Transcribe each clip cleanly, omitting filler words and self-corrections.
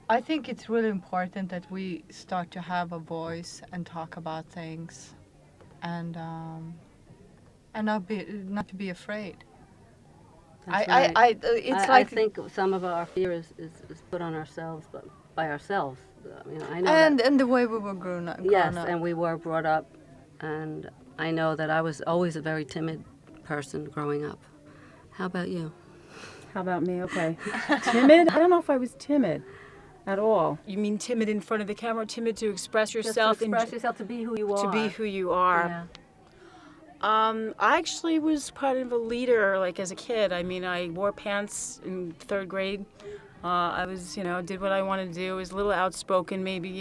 I think it's really important that we start to have a voice and talk about things, and not to be afraid. That's right. It's I like, think some of our fear is put on ourselves, but by ourselves. I know and the way we were yes, grown up. and we were brought up, and I know that I was always a very timid person growing up. How about you? How about me? Okay. Timid? I don't know if I was timid at all. You mean timid in front of the camera, timid to express Just yourself, to express yourself, to be who you are. to be who you are. Yeah. I actually was kind of a leader, like as a kid. I mean, I wore pants in third grade. I was, did what I wanted to do. I was a little outspoken, maybe,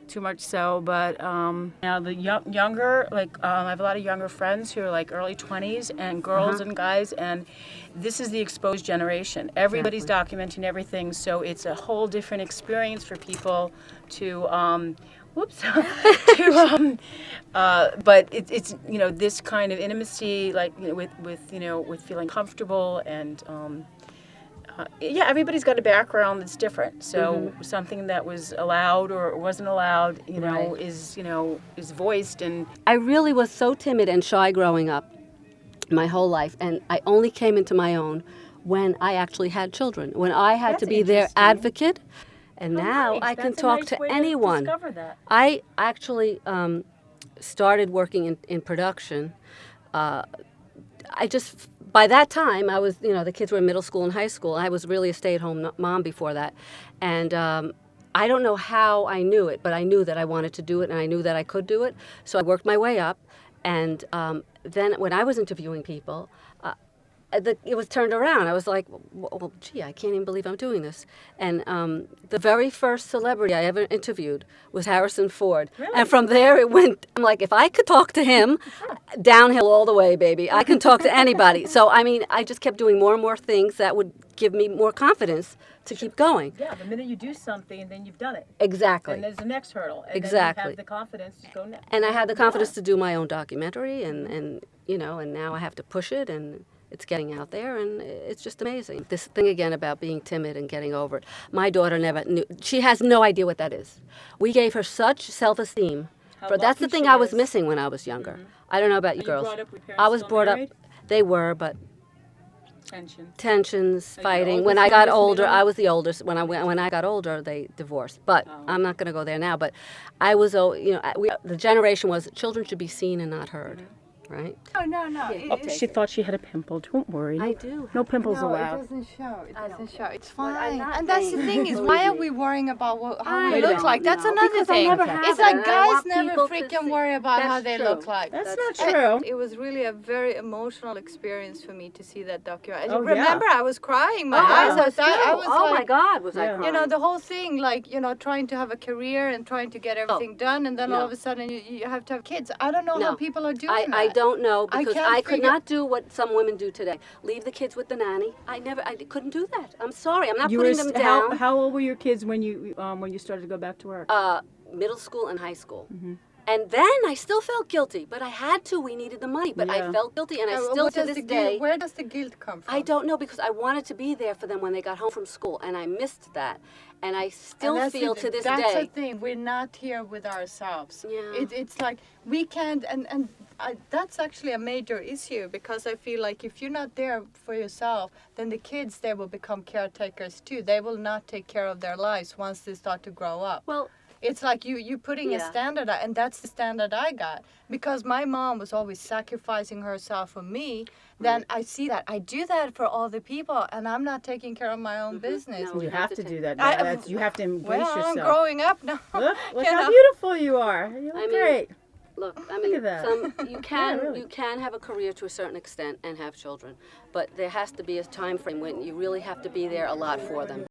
too much so. But now the younger, I have a lot of younger friends who are like early 20s and girls and guys, and this is the exposed generation. Everybody's documenting everything, so it's a whole different experience for people to but it's this kind of intimacy, like with feeling comfortable, and everybody's got a background that's different. So something that was allowed or wasn't allowed, Right. is voiced. And I really was so timid and shy growing up my whole life, and I only came into my own when I actually had children, when I had to be their advocate. And now I can talk to anyone. I actually started working in production. By that time, I was, the kids were in middle school and high school. I was really a stay-at-home mom before that. And I don't know how I knew it, but I knew that I wanted to do it, and I knew that I could do it. So I worked my way up. And then when I was interviewing people, it was turned around. I was like, well, gee, I can't even believe I'm doing this. And the very first celebrity I ever interviewed was Harrison Ford. Really? And from there it went, I'm like, if I could talk to him, downhill all the way, baby. I can talk to anybody. So, I just kept doing more and more things that would give me more confidence to keep going. yeah, the minute you do something, then you've done it. Exactly. And there's the next hurdle. And Exactly. then you have the confidence to go next. And I had the confidence to do my own documentary, and now I have to push it, and it's getting out there, and it's just amazing. This thing again about being timid and getting over it. My daughter never knew. She has no idea what that is. We gave her such self-esteem. But that's the thing I was missing when I was younger. I don't know about you girls. Brought up with parents I was still brought married? up. They were, but Tension. tensions, Are you fighting. the When oldest, I got youngest, older, middle? I was the oldest. When I got older, they divorced. But I'm not going to go there now. But I was, the generation was children should be seen and not heard, right? No. She thought she had a pimple. Don't worry. I do. No pimples No, it allowed. doesn't show. It doesn't show. It's But I'm fine. not And that's the saying- thing is, Believe why are me. we worrying about how I we look don't like? That's know. another Because I thing. never have It's it, like and I guys want never people to freaking see- worry about how That's they true. look like. That's That's not true. It was really a very emotional experience for me to see that documentary. Oh, Remember, I was crying. My Oh, eyes I are was too. I was Oh like, my God, was I Yeah. crying? the whole thing, trying to have a career and trying to get everything done, and then all No. of a sudden you have to have kids. I don't know No. how people are doing that. I don't know, I because can't I could figure- not do what some women do today. Leave the kids with the nanny. I couldn't do that. I'm sorry. I'm not You were putting them down. how old were your kids when you started to go back to work? Middle school and high school. Mm-hmm. And then I still felt guilty, but I had to. We needed the money, but I Yeah. felt guilty, and I Well, still what to does this the day. guilt, where does the guilt come from? I don't know, because I wanted to be there for them when they got home from school, and I missed that. And I still And that's feel the- to this that's day. the thing. We're not here with ourselves. Yeah. It's like we can't, and that's actually a major issue, because I feel like if you're not there for yourself, then the kids, they will become caretakers too. They will not take care of their lives once they start to grow up. Well, It's like you putting a Yeah. standard, and that's the standard I got, because my mom was always sacrificing herself for me. Then I see that I do that for all the people, and I'm not taking care of my own business. No. you have to do that. I- You have to embrace Well, I'm yourself. growing up now. Look you how know. beautiful you are. You look I mean, great. look, I Look mean, at that. you can really. you can have a career to a certain extent and have children, but there has to be a time frame when you really have to be there a lot for them.